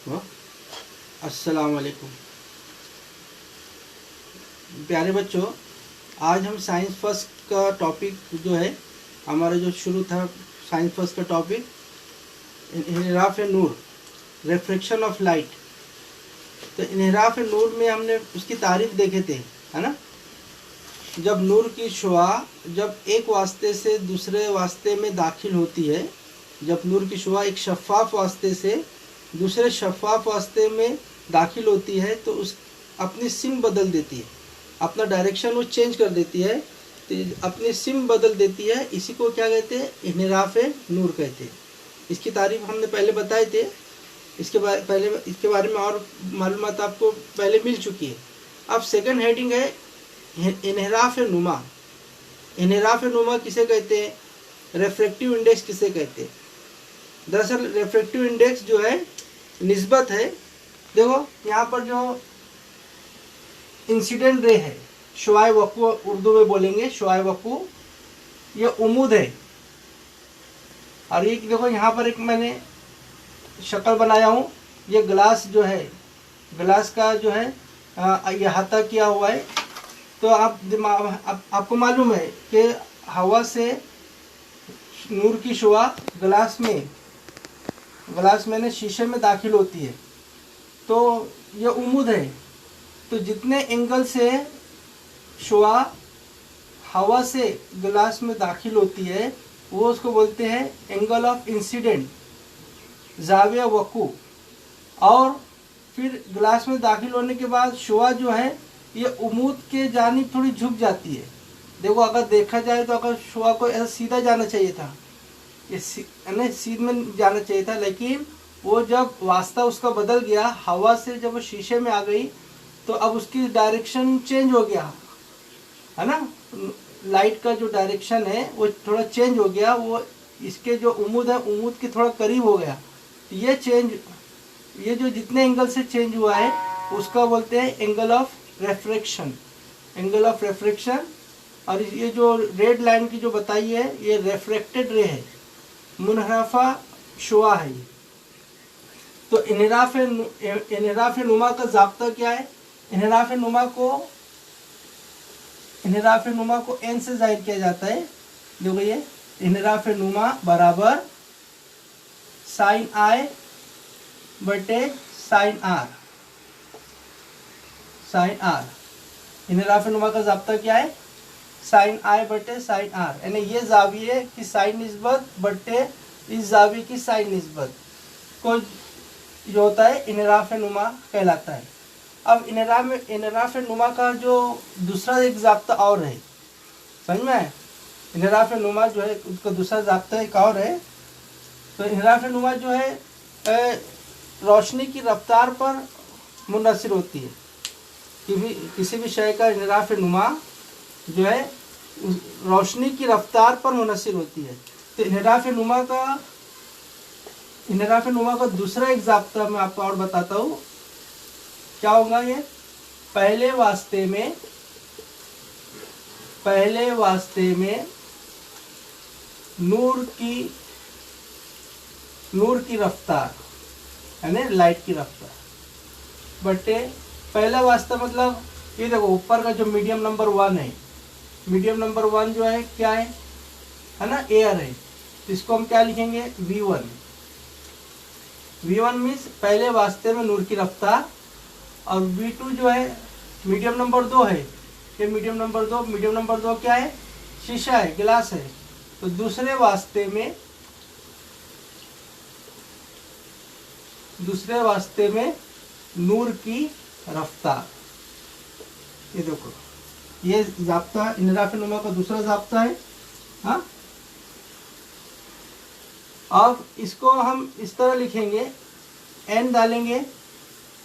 वाह, अस्सलाम वालेकुम। प्यारे बच्चों, आज हम साइंस फर्स्ट का टॉपिक जो है हमारा जो शुरू था, साइंस फर्स्ट का टॉपिक इन्हिराफ नूर, रिफ्रैक्शन ऑफ लाइट। तो इन्हिराफ नूर में हमने उसकी तारीफ देखे थे, है ना। जब नूर की शुआ जब एक वास्ते से दूसरे वास्ते में दाखिल होती है, जब नूर की शुआ एक शफ़ाफ वास्ते से दूसरे शफ़ाफ वास्ते में दाखिल होती है तो उस अपनी सिम बदल देती है, अपना डायरेक्शन वो चेंज कर देती है, तो अपनी सिम बदल देती है। इसी को क्या कहते हैं? इन्हिराफ नूर कहते हैं। इसकी तारीफ हमने पहले बताए थे, इसके बारे में और मालूमात आपको पहले मिल चुकी है। अब सेकंड हेडिंग है इन्हिराफ नुमा। इन्हिराफ नुमा किसे कहते हैं? रेफ्रेक्टिव इंडेक्स किसे कहते हैं? दरअसल रेफ्रेक्टिव इंडेक्स जो है निस्बत है। देखो यहाँ पर जो इंसिडेंट रे है, शुआए वकू उर्दू में बोलेंगे, शुआए वकू, ये उम्मीद है। और ये देखो यहाँ पर एक मैंने शक्ल बनाया हूँ, ये ग्लास जो है, ग्लास का जो है अहाता किया हुआ है। तो आपको मालूम है कि हवा से नूर की शुआ ग्लास में शीशे में दाखिल होती है, तो ये उम्मीद है। तो जितने एंगल से शुआ हवा से ग्लास में दाखिल होती है वो उसको बोलते हैं एंगल ऑफ इंसिडेंट, जाविया वकू। और फिर ग्लास में दाखिल होने के बाद शुआ जो है ये उम्मीद के जानिब थोड़ी झुक जाती है। देखो अगर देखा जाए तो अगर शुआ को ऐसा सीधा जाना चाहिए था, ये सीध में जाना चाहिए था, लेकिन वो जब वास्ता उसका बदल गया, हवा से जब वो शीशे में आ गई तो अब उसकी डायरेक्शन चेंज हो गया, है ना। लाइट का जो डायरेक्शन है वो थोड़ा चेंज हो गया, वो इसके जो उम्मीद है उम्मीद के थोड़ा करीब हो गया। ये चेंज, ये जो जितने एंगल से चेंज हुआ है उसका बोलते हैं एंगल ऑफ रेफ्रैक्शन, एंगल ऑफ रेफ्रैक्शन। और ये जो रेड लाइन की जो बताई है ये रेफ्रेक्टेड रे है, मुनहरफा शुआ है। तो इन्हिराफ नुमा का ज़ाब्ता क्या है? इन्हिराफ नुमा को एन से जाहिर किया जाता है। देखो ये इन्हिराफ नुमा बराबर साइन आई बटे साइन आर, साइन आर। इन्हिराफ नुमा का ज़ाब्ता क्या है? साइन आई बटे साइन आर, यानी ये जाविये की साइन निस्बत बटे इस जाविये की साइन निस्बत को जो होता है इन्हिराफ नुमा कहलाता है। अब इन्हिराफ नुमा का जो दूसरा एक ज़ाब्ता और है, समझ में आए? इन्हिराफ नुमा जो है उसका दूसरा ज़ाब्ता एक और है। तो इन्हिराफ नुमा जो है रोशनी की रफ्तार पर मुनहसर होती है। किसी भी शय का इन्हिराफ नुमा जो है रोशनी की रफ्तार पर मुनहसर होती है। तो इन्हिराफ नुमा का दूसरा एक ज़ाब्ता मैं आपको और बताता हूँ। क्या होगा ये? पहले वास्ते में नूर की रफ्तार, यानी लाइट की रफ्तार बटे पहला वास्ता, मतलब ये देखो ऊपर का जो मीडियम नंबर 1 है, मीडियम नंबर 1 जो है क्या है ना, एयर है। तो इसको हम क्या लिखेंगे? V1। V1 मीन्स पहले वास्ते में नूर की रफ्तार। और V2 जो है मीडियम नंबर 2 है, ये मीडियम नंबर 2 क्या है? शीशा है, गिलास है। तो दूसरे वास्ते में नूर की रफ्तार। ये देखो ये ज़ाब्ता इन्हिराफ नुमा का दूसरा ज़ाब्ता है। हाँ, अब इसको हम इस तरह लिखेंगे, n डालेंगे।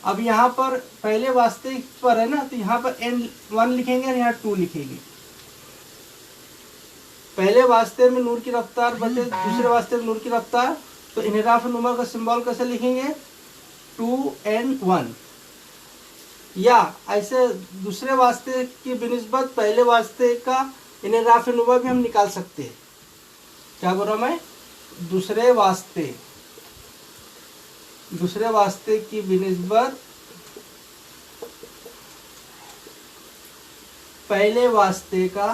अब यहाँ पर पहले वास्ते पर है ना, तो यहाँ पर n1 लिखेंगे और यहाँ 2 लिखेंगे। पहले वास्ते में नूर की रफ्तार बटे दूसरे वास्ते में नूर की रफ्तार। तो इन्हिराफ नुमा का सिंबल कैसे लिखेंगे? 2n1। या ऐसे दूसरे वास्ते की बिनिस्बत पहले वास्ते का इन्हिराफ नुमा भी हम निकाल सकते हैं। क्या बोल रहा मैं? दूसरे वास्ते दूसरे वास्ते की बिनिस्बत पहले वास्ते का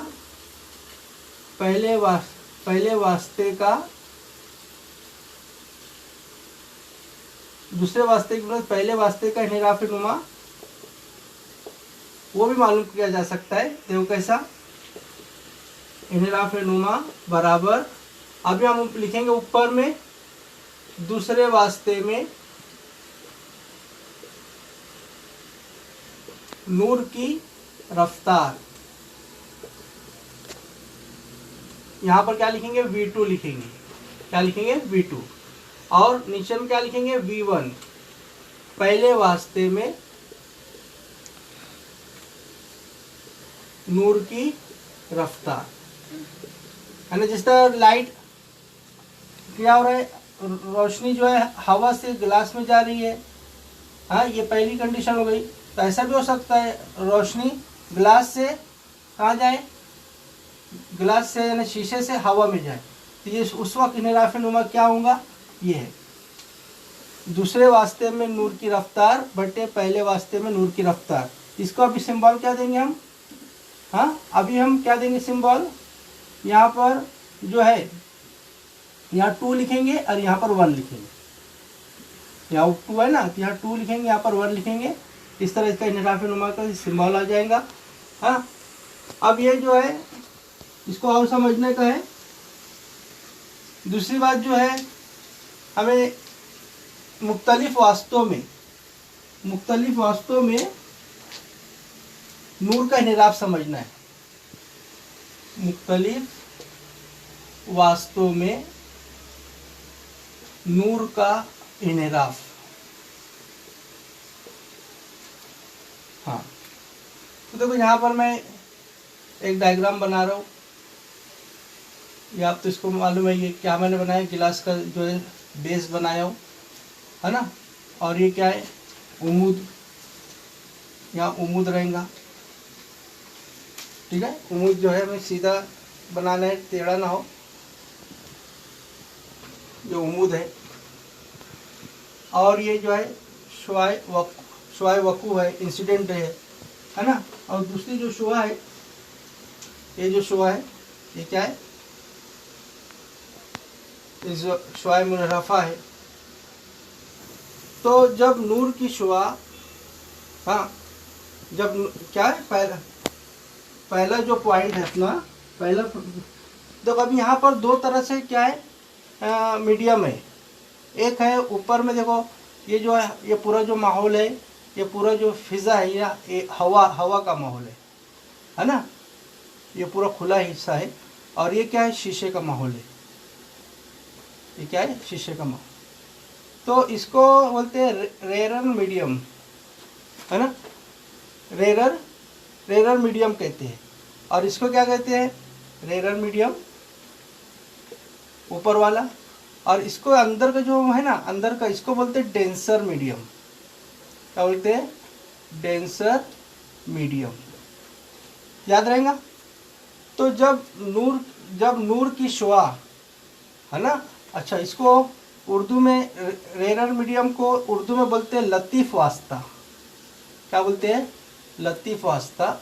दूसरे वास्ते की पहले वास्ते का इन्हिराफ नुमा, वो भी मालूम किया जा सकता है। देखो कैसा, इन्हिराफ नुमा बराबर, अभी हम लिखेंगे ऊपर में दूसरे वास्ते में नूर की रफ्तार, यहां पर क्या लिखेंगे V2 लिखेंगे, क्या लिखेंगे V2, और नीचे में क्या लिखेंगे V1, पहले वास्ते में नूर की रफ्तार, है ना। जिस तरह लाइट क्या हो रहा है, रोशनी जो है हवा से गिलास में जा रही है, हाँ ये पहली कंडीशन हो गई। तो ऐसा भी हो सकता है रोशनी गिलास से कहाँ जाए, गिलास से यानी शीशे से हवा में जाए, तो ये उस वक्त इन्हिराफ नुमा क्या होगा, ये है दूसरे वास्ते में नूर की रफ्तार बटे पहले वास्ते में नूर की रफ्तार। इसको अभी सिंबल क्या देंगे हम, हाँ अभी हम क्या देंगे सिंबल, यहाँ पर जो है यहाँ 2 लिखेंगे और यहाँ पर 1 लिखेंगे, यहाँ 2 है ना, तो यहाँ 2 लिखेंगे, यहाँ पर 1 लिखेंगे। इस तरह इसका इन्हिराफ नुमा का सिंबल आ जाएगा। हाँ अब ये जो है इसको और समझने का है। दूसरी बात जो है, हमें मुख्तलिफ वास्तों में नूर का इन्हिराफ समझना है। मुख्तलिफ वास्तों में नूर का इन्हिराफ, हाँ तो देखो यहाँ पर मैं एक डायग्राम बना रहा हूँ, ये आप तो इसको मालूम है, ये क्या मैंने बनाया, गिलास का जो है बेस बनाया हूँ, है ना। और ये क्या है उम्मूद, यहाँ उम्मूद रहेगा, ठीक है। उम्मूद जो है हमें सीधा बनाना है, टेढ़ा ना हो, जो उम्मूद है। और ये जो है शुआए वकू है, इंसिडेंट है ना। और दूसरी जो शुआ है, ये जो शुआ है ये क्या है, ये जो शुआए मुनरफा है। तो जब नूर की शुआ, हाँ जब क्या है पहला जो पॉइंट है अपना, पहला देखो अभी यहाँ पर दो तरह से क्या है मीडियम है। एक है ऊपर में देखो, ये जो है ये पूरा जो माहौल है, ये पूरा जो फिज़ा है, ये हवा का माहौल है ना, ये पूरा खुला हिस्सा है। और ये क्या है, शीशे का माहौल है, ये क्या है शीशे का माहौल। तो इसको बोलते हैं रेरर मीडियम, है ना, रेरर मीडियम कहते हैं। और इसको क्या कहते हैं, रेरर मीडियम ऊपर वाला। और इसको अंदर का जो है ना, अंदर का, इसको बोलते हैं डेंसर मीडियम। क्या बोलते हैं, डेंसर मीडियम, याद रहेगा। तो जब नूर की शुआ, है ना, अच्छा इसको उर्दू में रेरर मीडियम को उर्दू में बोलते हैं लतीफ़ वास्ता। क्या बोलते हैं, लतीफ़ वास्ता।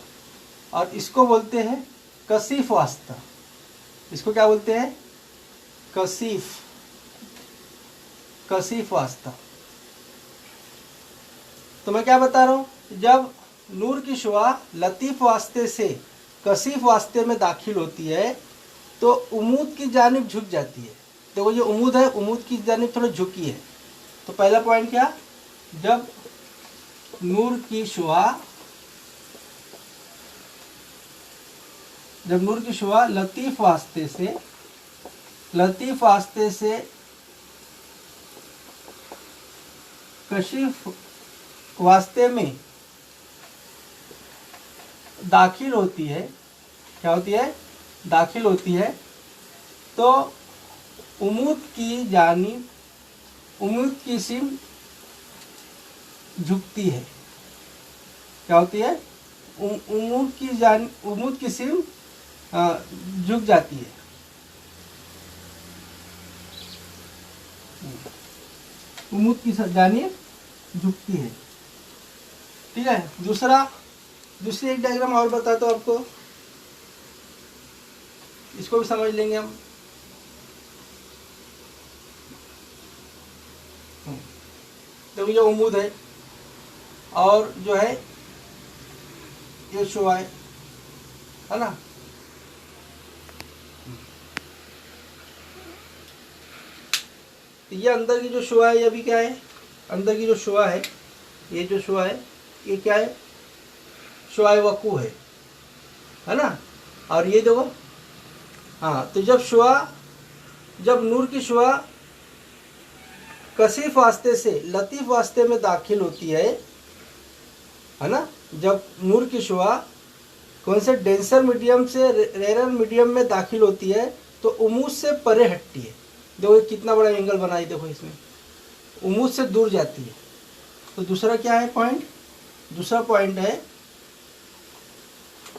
और इसको बोलते हैं कसीफ वास्ता। इसको क्या बोलते हैं, कसीफ वास्ता। तो मैं क्या बता रहा हूँ, जब नूर की शुआ लतीफ़ वास्ते से कसीफ वास्ते में दाखिल होती है तो उम्मूद की जानिब झुक जाती है। देखो ये उम्मूद है, उम्मूद की जानिब थोड़ा झुकी है। तो पहला पॉइंट क्या, जब नूर की शुआ लतीफ़ वास्ते से कशीफ वास्ते में दाखिल होती है, क्या होती है, दाखिल होती है, तो उम्मूद की सिम झुकती है। क्या होती है, उम्मूद की सिम झुक जाती है। उम्मूद की जानिब झुकती है। ठीक है, दूसरी एक डायग्राम और बताता हूँ आपको, इसको भी समझ लेंगे हम। देखो ये उम्मूद है और जो है ये शुआ है ना। ये अंदर की जो शुआ है ये अभी क्या है, अंदर की जो शुआ है, ये जो शुआ है ये क्या है, शुआ वकू है ना। और ये देखो, हाँ, तो जब नूर की शुआ कसीफ वास्ते से लतीफ़ वास्ते में दाखिल होती है ना, जब नूर की शुआ कौन से डेंसर मीडियम से रेरर मीडियम में दाखिल होती है तो उम्मूद से परे हटती है। देखो कितना बड़ा एंगल बनाई, देखो इसमें उम्मूद से दूर जाती है। तो दूसरा क्या है पॉइंट, दूसरा पॉइंट है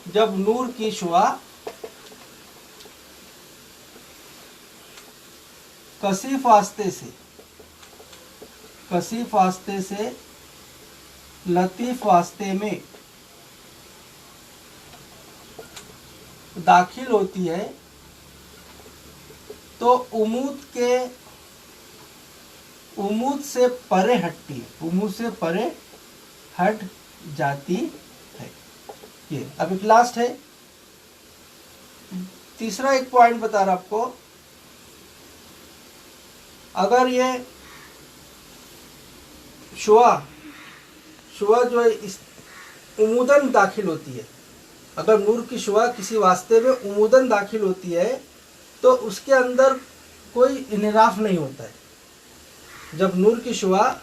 जब नूर की शुआ कसीफ वास्ते से लतीफ वास्ते में दाखिल होती है तो उम्मूद से परे हटती है, उम्मूद से परे हट जाती है। ये अब एक लास्ट है, तीसरा एक पॉइंट बता रहा आपको। अगर ये शुआ जो है इस उमूदन दाखिल होती है, अगर नूर की शुआ किसी वास्ते में उमूदन दाखिल होती है तो उसके अंदर कोई इनराफ नहीं होता है। जब नूर की शुआ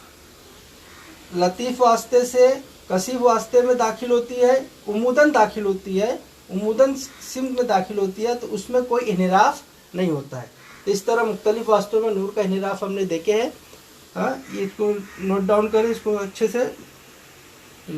लतीफ़ वास्ते से कसीफ वास्ते में दाखिल होती है, उमूदन दाखिल होती है, उमूदन सिम में दाखिल होती है, तो उसमें कोई इनराफ नहीं होता है। तो इस तरह मुख्तलिफ वास्तों में नूर का इनराफ हमने देखे हैं। हाँ, ये इसको नोट डाउन करें, इसको अच्छे से